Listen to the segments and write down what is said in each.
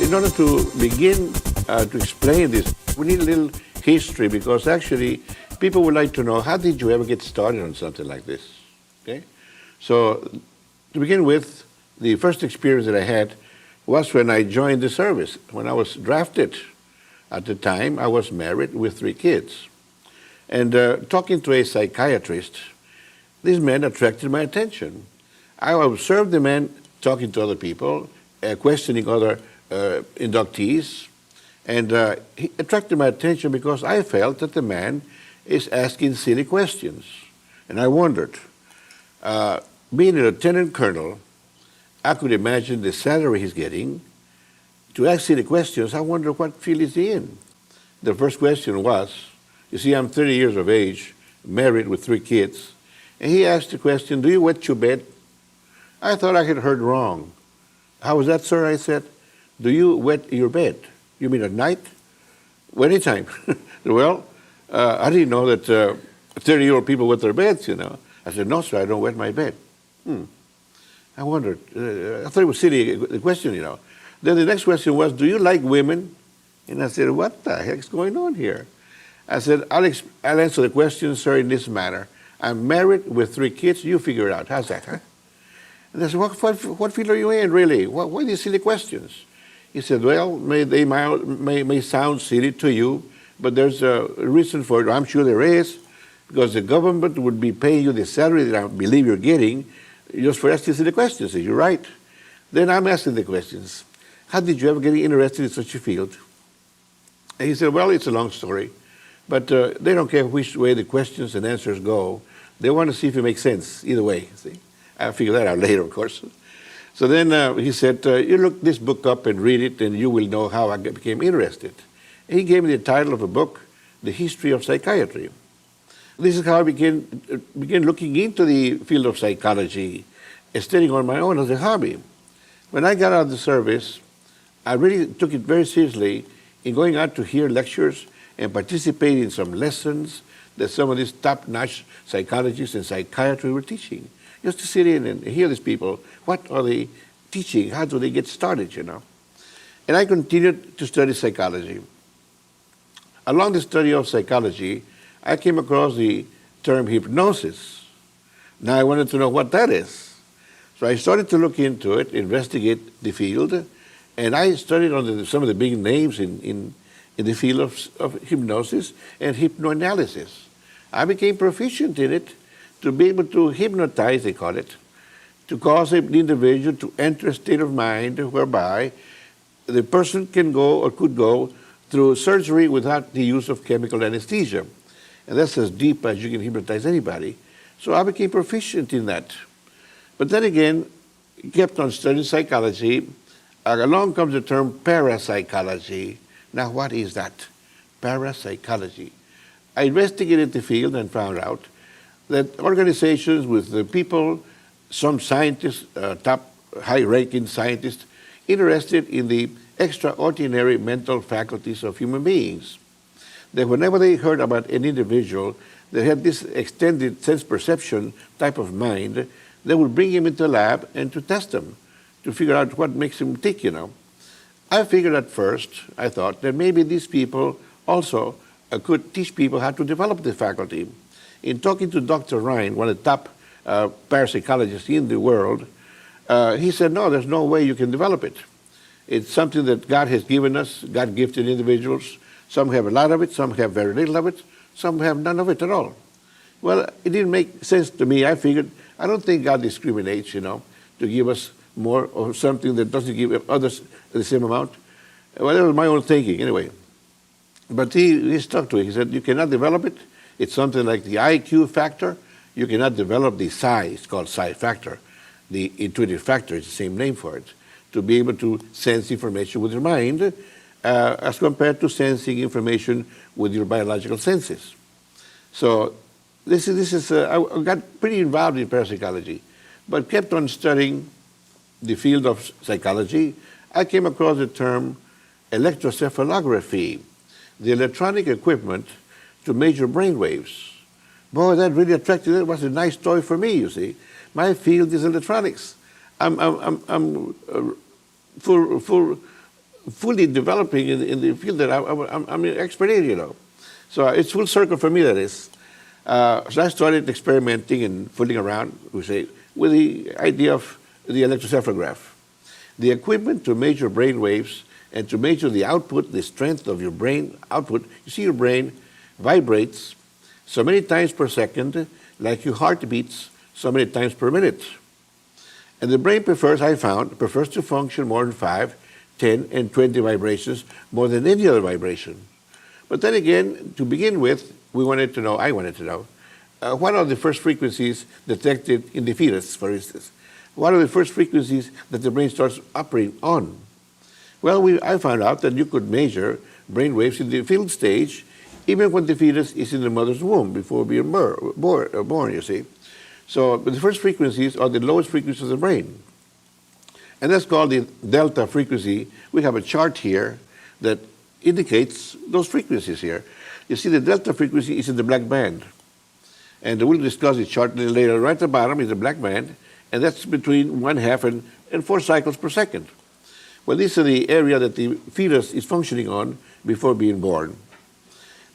In order to begin to explain this, we need a little history because actually people would like to know, how did you ever get started on something like this? Okay? So to begin with, the first experience that I had was when I joined the service. When I was drafted, at the time I was married with 3 kids. And talking to a psychiatrist, this man attracted my attention. I observed the man talking to other people, questioning other inductees, and he attracted my attention because I felt that the man is asking silly questions. And I wondered, being a lieutenant colonel, I could imagine the salary he's getting. To ask silly questions, I wonder what field is he in. The first question was, you see, I'm 30 years of age, married with 3 kids, and he asked the question, do you wet your bed? I thought I had heard wrong. How was that, sir? I said, do you wet your bed? You mean at night? Well, anytime. Well, I didn't know that 30-year-old people wet their beds, you know. I said, no, sir, I don't wet my bed. I wondered. I thought it was silly, the question, you know. Then the next question was, do you like women? And I said, what the heck's going on here? I said, I'll answer the question, sir, in this manner. I'm married with 3 kids. You figure it out. How's that, huh? And I said, what field are you in, really? Why these silly questions? He said, well, they may sound silly to you, but there's a reason for it. I'm sure there is, because the government would be paying you the salary that I believe you're getting just for asking silly questions. You're right. Then I'm asking the questions. How did you ever get interested in such a field? And he said, well, it's a long story, but they don't care which way the questions and answers go. They want to see if it makes sense either way. See? I'll figure that out later, of course. So then he said, you look this book up and read it, and you will know how I became interested. And he gave me the title of a book, The History of Psychiatry. This is how I began looking into the field of psychology, studying on my own as a hobby. When I got out of the service, I really took it very seriously in going out to hear lectures and participate in some lessons that some of these top-notch psychologists and psychiatry were teaching. Just to sit in and hear these people. What are they teaching? How do they get started, you know? And I continued to study psychology. Along the study of psychology, I came across the term hypnosis. Now I wanted to know what that is. So I started to look into it, investigate the field, and I studied under some of the big names in the field of hypnosis and hypnoanalysis. I became proficient in it, to be able to hypnotize, they call it, to cause the individual to enter a state of mind whereby the person can go or could go through surgery without the use of chemical anesthesia. And that's as deep as you can hypnotize anybody. So I became proficient in that. But then again, kept on studying psychology. Along comes the term parapsychology. Now what is that? Parapsychology. I investigated the field and found out that organizations with the people, some scientists, top high-ranking scientists, interested in the extraordinary mental faculties of human beings, that whenever they heard about an individual that had this extended sense perception type of mind, they would bring him into a lab and to test him, to figure out what makes him tick, you know. I figured at first, I thought, that maybe these people also could teach people how to develop the faculty. In talking to Dr. Ryan, one of the top parapsychologists in the world, he said, no, there's no way you can develop it. It's something that God has given us, God-gifted individuals. Some have a lot of it, some have very little of it, some have none of it at all. Well, it didn't make sense to me. I figured, I don't think God discriminates, you know, to give us more or something that doesn't give others the same amount. Well, that was my own thinking, anyway. But he stuck to it. He said, you cannot develop it. It's something like the IQ factor. You cannot develop the psi, it's called psi factor. The intuitive factor is the same name for it, to be able to sense information with your mind as compared to sensing information with your biological senses. So this is I got pretty involved in parapsychology, but kept on studying the field of psychology. I came across the term electrocephalography, the electronic equipment to measure brain waves. Boy, that really attracted, that was a nice toy for me, you see. My field is electronics. I'm full fully developing in the field that I'm an expert in, you know. So it's full circle for me, that is. So I started experimenting and fooling around, we say, with the idea of the electroencephalograph. The equipment to measure brain waves and to measure the output, the strength of your brain output. You see your brain vibrates so many times per second, like your heart beats so many times per minute. And the brain prefers, I found, prefers to function more than 5, 10, and 20 vibrations more than any other vibration. But then again, to begin with, I wanted to know, what are the first frequencies detected in the fetus, for instance? What are the first frequencies that the brain starts operating on? Well, I found out that you could measure brain waves in the fetal stage, even when the fetus is in the mother's womb, before being born, you see. So the first frequencies are the lowest frequencies of the brain. And that's called the delta frequency. We have a chart here that indicates those frequencies here. You see the delta frequency is in the black band. And we'll discuss the chart a little later. Right at the bottom is the black band, and that's between 1/2 and 4 cycles per second. Well, this is the area that the fetus is functioning on before being born.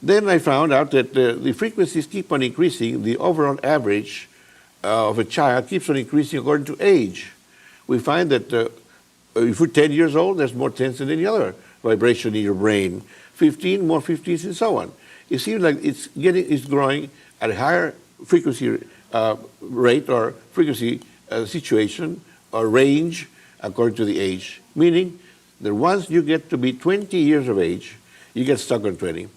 Then I found out that the frequencies keep on increasing. The overall average of a child keeps on increasing according to age. We find that if you're 10 years old, there's more tens than any other vibration in your brain. 15, more 15s, and so on. It seems like it's growing at a higher frequency rate or frequency situation or range according to the age. Meaning that once you get to be 20 years of age, you get stuck on 20.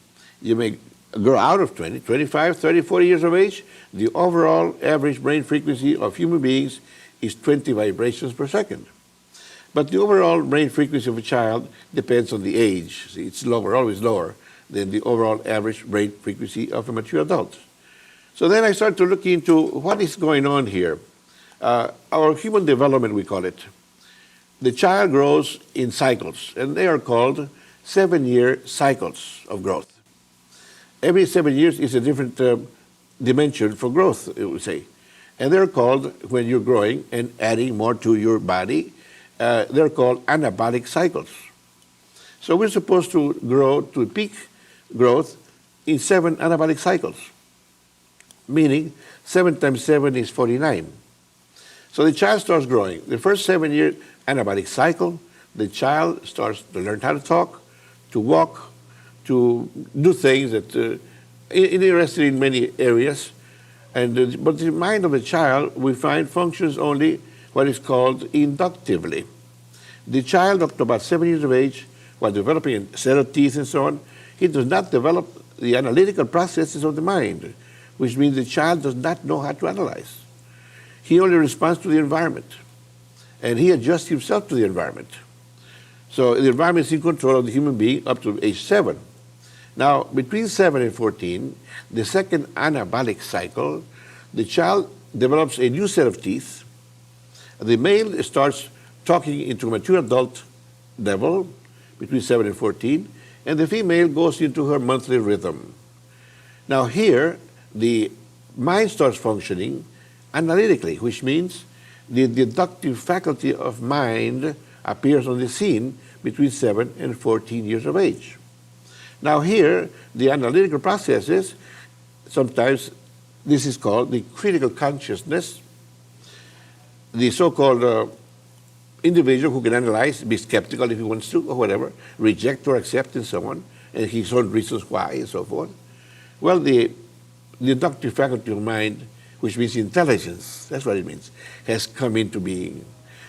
You may grow out of 20, 25, 30, 40 years of age. The overall average brain frequency of human beings is 20 vibrations per second. But the overall brain frequency of a child depends on the age. See, it's lower, always lower than the overall average brain frequency of a mature adult. So then I started to look into what is going on here. Our human development, we call it. The child grows in cycles, and they are called 7-year cycles of growth. Every 7 years is a different dimension for growth, it would say. And they're called, when you're growing and adding more to your body, they're called anabolic cycles. So we're supposed to grow to peak growth in 7 anabolic cycles, meaning 7 times 7 is 49. So the child starts growing. The first 7-year anabolic cycle, the child starts to learn how to talk, to walk, to do things that interested in many areas. But the mind of a child, we find, functions only what is called inductively. The child up to about 7 years of age, while developing a set of teeth and so on, he does not develop the analytical processes of the mind, which means the child does not know how to analyze. He only responds to the environment, and he adjusts himself to the environment. So the environment is in control of the human being up to age 7. Now, between 7 and 14, the second anabolic cycle, the child develops a new set of teeth. The male starts talking into a mature adult level between 7 and 14, and the female goes into her monthly rhythm. Now here, the mind starts functioning analytically, which means the deductive faculty of mind appears on the scene between 7 and 14 years of age. Now here, the analytical processes, sometimes this is called the critical consciousness. The so-called individual who can analyze, be skeptical if he wants to, or whatever, reject or accept and so on, and his own reasons why and so forth. Well, the deductive faculty of mind, which means intelligence, that's what it means, has come into being.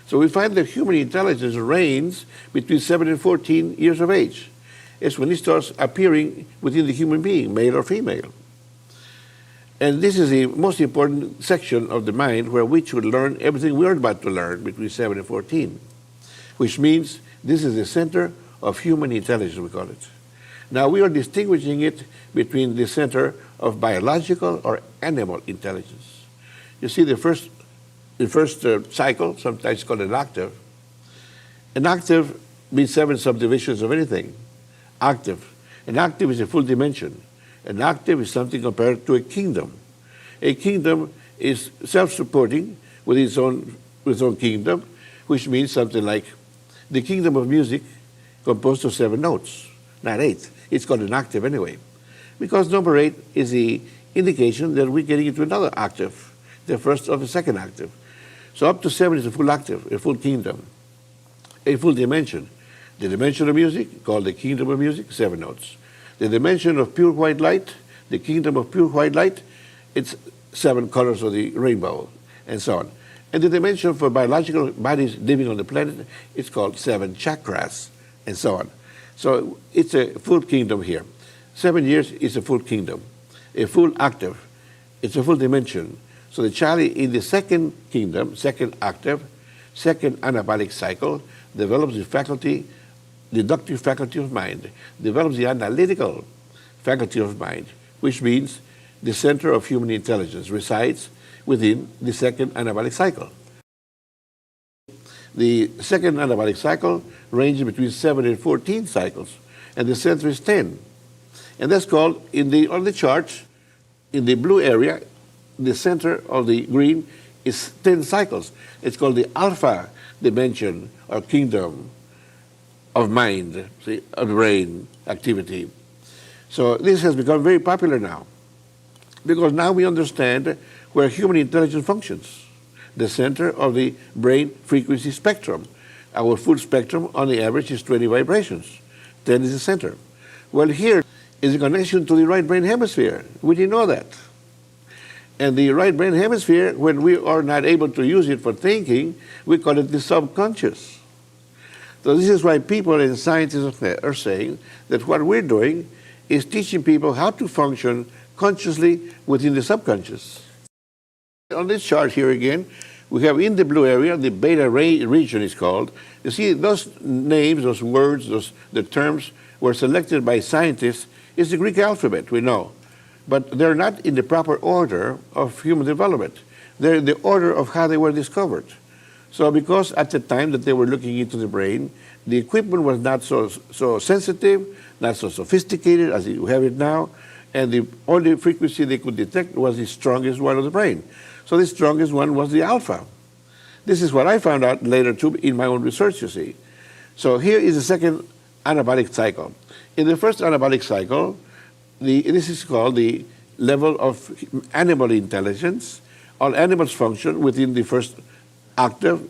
So we find that human intelligence reigns between 7 and 14 years of age. It's when it starts appearing within the human being, male or female. And this is the most important section of the mind where we should learn everything we're about to learn between 7 and 14, which means this is the center of human intelligence, we call it. Now we are distinguishing it between the center of biological or animal intelligence. You see the first cycle, sometimes called an octave. An octave means 7 subdivisions of anything. Octave. An octave is a full dimension. An octave is something compared to a kingdom. A kingdom is self-supporting with its own kingdom, which means something like the kingdom of music composed of 7 notes, not 8. It's called an octave anyway. Because number 8 is the indication that we're getting into another octave, the first or the second octave. So up to 7 is a full octave, a full kingdom, a full dimension. The dimension of music, called the kingdom of music, 7 notes. The dimension of pure white light, the kingdom of pure white light, it's 7 colors of the rainbow, and so on. And the dimension for biological bodies living on the planet, it's called 7 chakras, and so on. So it's a full kingdom here. 7 years is a full kingdom, a full octave. It's a full dimension. So the child in the second kingdom, second octave, second anabolic cycle, develops the faculty, deductive faculty of mind, develops the analytical faculty of mind, which means the center of human intelligence resides within the second anabolic cycle. The second anabolic cycle ranges between 7 and 14 cycles, and the center is 10. And that's called, on the chart, in the blue area, the center of the green is 10 cycles. It's called the alpha dimension or kingdom of mind, see, of brain activity. So this has become very popular now, because now we understand where human intelligence functions, the center of the brain frequency spectrum. Our full spectrum on the average is 20 vibrations. 10 is the center. Well, here is a connection to the right brain hemisphere. We didn't know that. And the right brain hemisphere, when we are not able to use it for thinking, we call it the subconscious. So this is why people and scientists are saying that what we're doing is teaching people how to function consciously within the subconscious. On this chart here again, we have in the blue area, the beta region is called. You see, those names, those words, the terms were selected by scientists. It's the Greek alphabet, we know. But they're not in the proper order of human development. They're in the order of how they were discovered. So because at the time that they were looking into the brain, the equipment was not so sensitive, not so sophisticated as you have it now, and the only frequency they could detect was the strongest one of the brain. So the strongest one was the alpha. This is what I found out later too in my own research, you see. So here is the second anabolic cycle. In the first anabolic cycle, this is called the level of animal intelligence. All animals function within the first octave,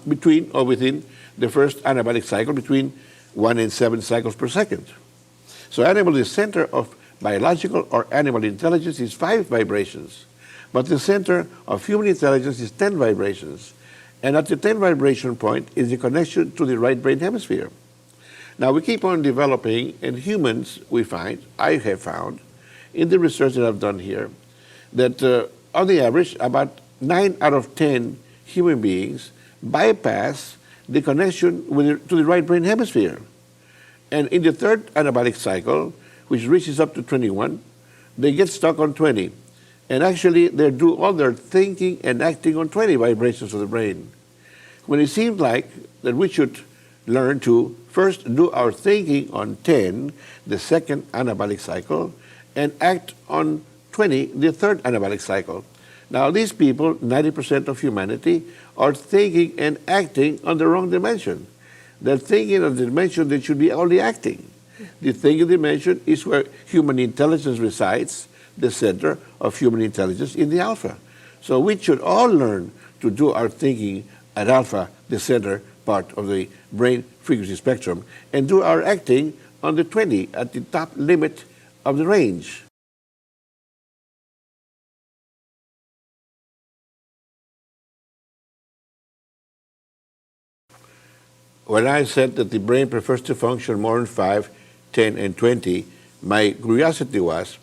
between or within the first anabolic cycle, between 1 and 7 cycles per second. So animal, the center of biological or animal intelligence is 5 vibrations, but the center of human intelligence is 10 vibrations. And at the 10 vibration point is the connection to the right brain hemisphere. Now we keep on developing, and humans, I have found, in the research that I've done here, that on the average, about 9 out of 10 human beings bypass the connection to the right brain hemisphere. And in the third anabolic cycle, which reaches up to 21, they get stuck on 20. And actually, they do all their thinking and acting on 20 vibrations of the brain. When it seems like that we should learn to first do our thinking on 10, the second anabolic cycle, and act on 20, the third anabolic cycle. Now, these people, 90% of humanity, are thinking and acting on the wrong dimension. They're thinking of the dimension that should be only acting. The thinking dimension is where human intelligence resides, the center of human intelligence in the alpha. So we should all learn to do our thinking at alpha, the center part of the brain frequency spectrum, and do our acting on the 20, at the top limit of the range. When I said that the brain prefers to function more in 5, 10, and 20, my curiosity was,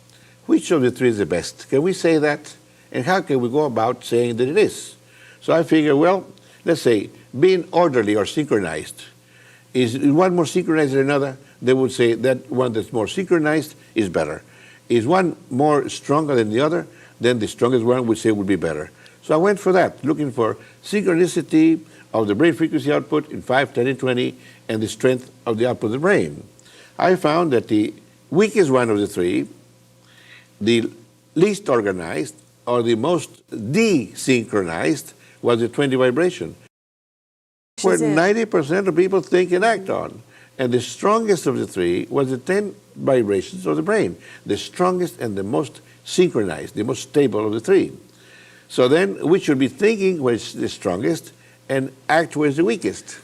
which of the 3 is the best? Can we say that? And how can we go about saying that it is? So I figured, well, let's say, being orderly or synchronized. Is one more synchronized than another? They would say that one that's more synchronized is better. Is one more stronger than the other? Then the strongest one would say would be better. So I went for that, looking for synchronicity of the brain frequency output in 5, 10, and 20, and the strength of the output of the brain. I found that the weakest one of the 3, the least organized, or the most desynchronized, was the 20 vibration, where 90% of people think and act on. And the strongest of the three was the 10 vibrations of the brain, the strongest and the most synchronized, the most stable of the three. So then we should be thinking where it's the strongest and act where it's the weakest.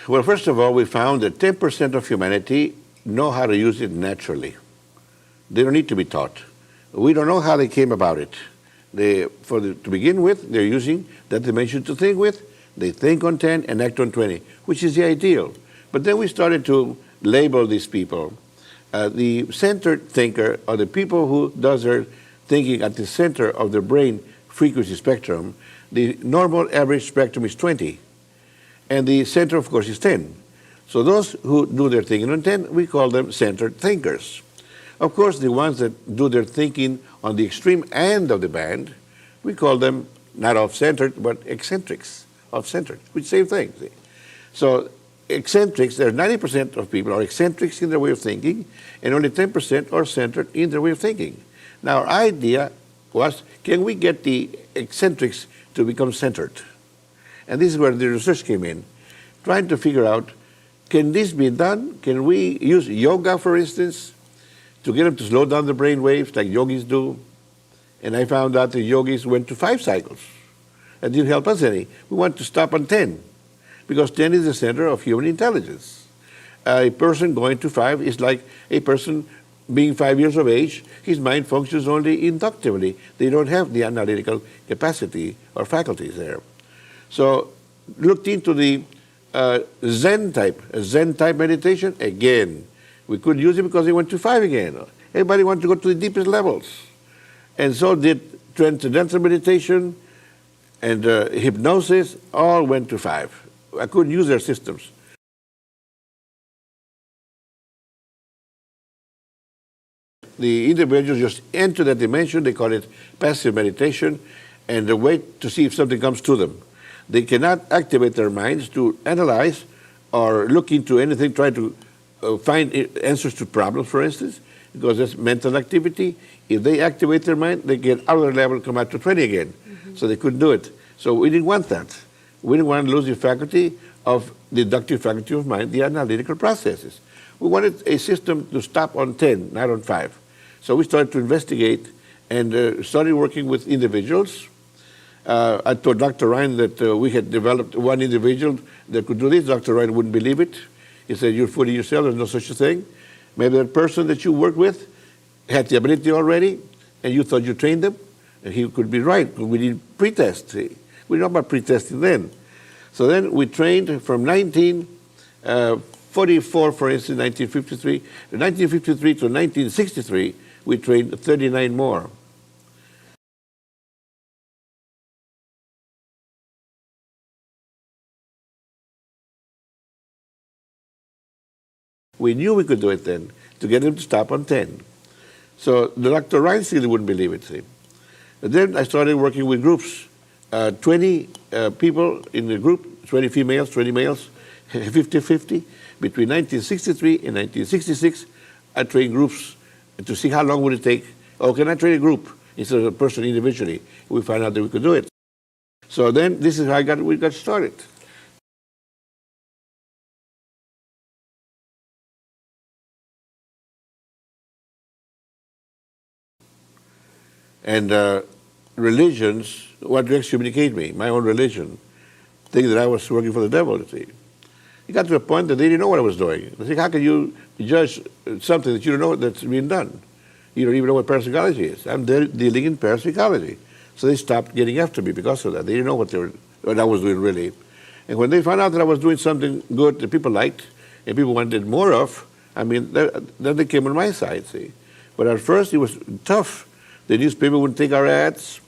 Well, first of all, we found that 10% of humanity know how to use it naturally. They don't need to be taught. We don't know how they came about it. To begin with, they're using that dimension to think with. They think on 10 and act on 20, which is the ideal. But then we started to label these people. The centered thinker, or the people who does their thinking at the center of the brain frequency spectrum, the normal average spectrum is 20. And the center, of course, is 10. So those who do their thinking on 10, we call them centered thinkers. Of course, the ones that do their thinking on the extreme end of the band, we call them not off-centered, but eccentrics, off-centered, which is the same thing. See? So eccentrics, there are 90% of people are eccentrics in their way of thinking, and only 10% are centered in their way of thinking. Now, our idea was, can we get the eccentrics to become centered? And this is where the research came in, trying to figure out, can this be done? Can we use yoga, for instance, to get them to slow down the brain waves like yogis do? And I found out the yogis went to 5 cycles. That didn't help us any. We want to stop on 10, because 10 is the center of human intelligence. A person going to 5 is like a person being 5 years of age. His mind functions only inductively. They don't have the analytical capacity or faculties there. So looked into the Zen type meditation. Again, we couldn't use it because they went to 5 again. Everybody wanted to go to the deepest levels. And so did transcendental meditation and hypnosis, all went to 5. I couldn't use their systems. The individuals just enter that dimension, they call it passive meditation, and they wait to see if something comes to them. They cannot activate their minds to analyze or look into anything, try to find answers to problems, for instance, because that's mental activity. If they activate their mind, they get out of their level and come out to 20 again. So they couldn't do it. So we didn't want that. We didn't want to lose the faculty of the deductive faculty of mind, the analytical processes. We wanted a system to stop on 10, not on 5. So we started to investigate and started working with individuals. I told Dr. Ryan that we had developed one individual that could do this. Dr. Ryan wouldn't believe it. He said, you're fooling yourself, there's no such a thing. Maybe that person that you worked with had the ability already, and you thought you trained them, and he could be right, but we didn't pretest. We didn't know about pretesting then. So then we trained from 1944, for instance, 1953. From 1953 to 1963, we trained 39 more. We knew we could do it then, to get them to stop on 10. So the Dr. Ryan still wouldn't believe it. See? And then I started working with groups, 20 people in the group, 20 females, 20 males, 50-50. Between 1963 and 1966, I trained groups to see how long would it take. Oh, can I train a group instead of a person individually? We found out that we could do it. So then this is how we got started. And religions, what to excommunicate me, my own religion, thinking that I was working for the devil, you see. It got to a point that they didn't know what I was doing. They said, how can you judge something that you don't know that's being done? You don't even know what parapsychology is. I'm dealing in parapsychology. So they stopped getting after me because of that. They didn't know what I was doing really. And when they found out that I was doing something good that people liked and people wanted more of, I mean, then they came on my side, see. But at first it was tough. The newspaper wouldn't take our ads.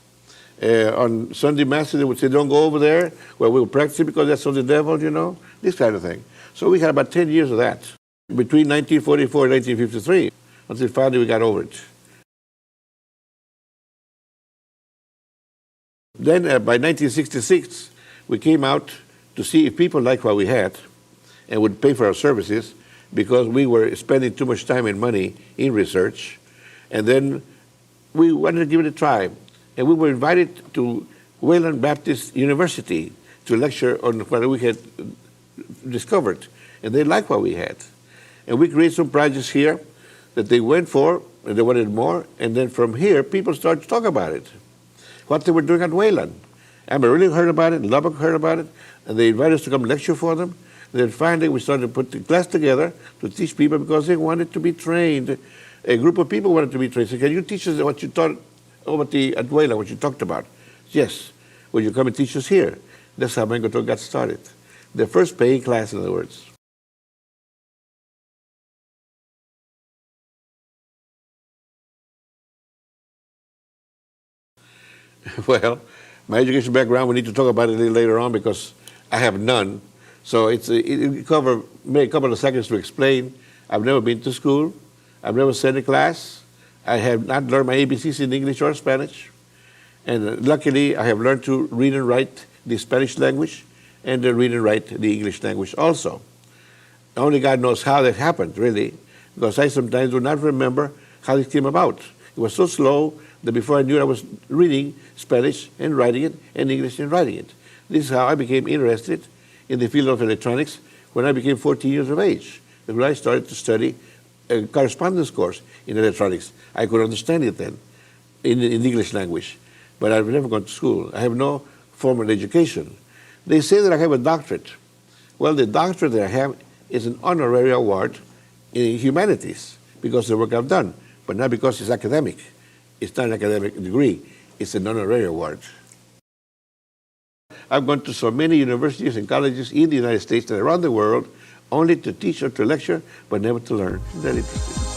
On Sunday Masses, they would say, don't go over there where we were practicing because that's of the devil, you know, this kind of thing. So we had about 10 years of that between 1944 and 1953 until finally we got over it. Then by 1966, we came out to see if people liked what we had and would pay for our services because we were spending too much time and money in research. And then we wanted to give it a try. And we were invited to Wayland Baptist University to lecture on what we had discovered. And they liked what we had. And we created some projects here that they went for, and they wanted more. And then from here, people started to talk about it, what they were doing at Wayland. Amarillo heard about it, Lubbock heard about it, and they invited us to come lecture for them. And then finally, we started to put the class together to teach people because they wanted to be trained. A group of people wanted to be trained. So can you teach us what you taught at Wayland, what you talked about? Yes. Will you come and teach us here? That's how Mango Talk got started. The first paying class, in other words. Well, my education background, we need to talk about it a little later on because I have none. So it cover maybe a couple of seconds to explain. I've never been to school. I've never sat in class. I have not learned my ABCs in English or Spanish. And luckily, I have learned to read and write the Spanish language and to read and write the English language also. Only God knows how that happened, really, because I sometimes do not remember how it came about. It was so slow that before I knew it, I was reading Spanish and writing it, and English and writing it. This is how I became interested in the field of electronics when I became 14 years of age. That's when I started to study a correspondence course in electronics. I could understand it then in the English language, but I've never gone to school. I have no formal education. They say that I have a doctorate. Well, the doctorate that I have is an honorary award in humanities because of the work I've done, but not because it's academic. It's not an academic degree. It's an honorary award. I've gone to so many universities and colleges in the United States and around the world only to teach or to lecture, but never to learn. Isn't that interesting?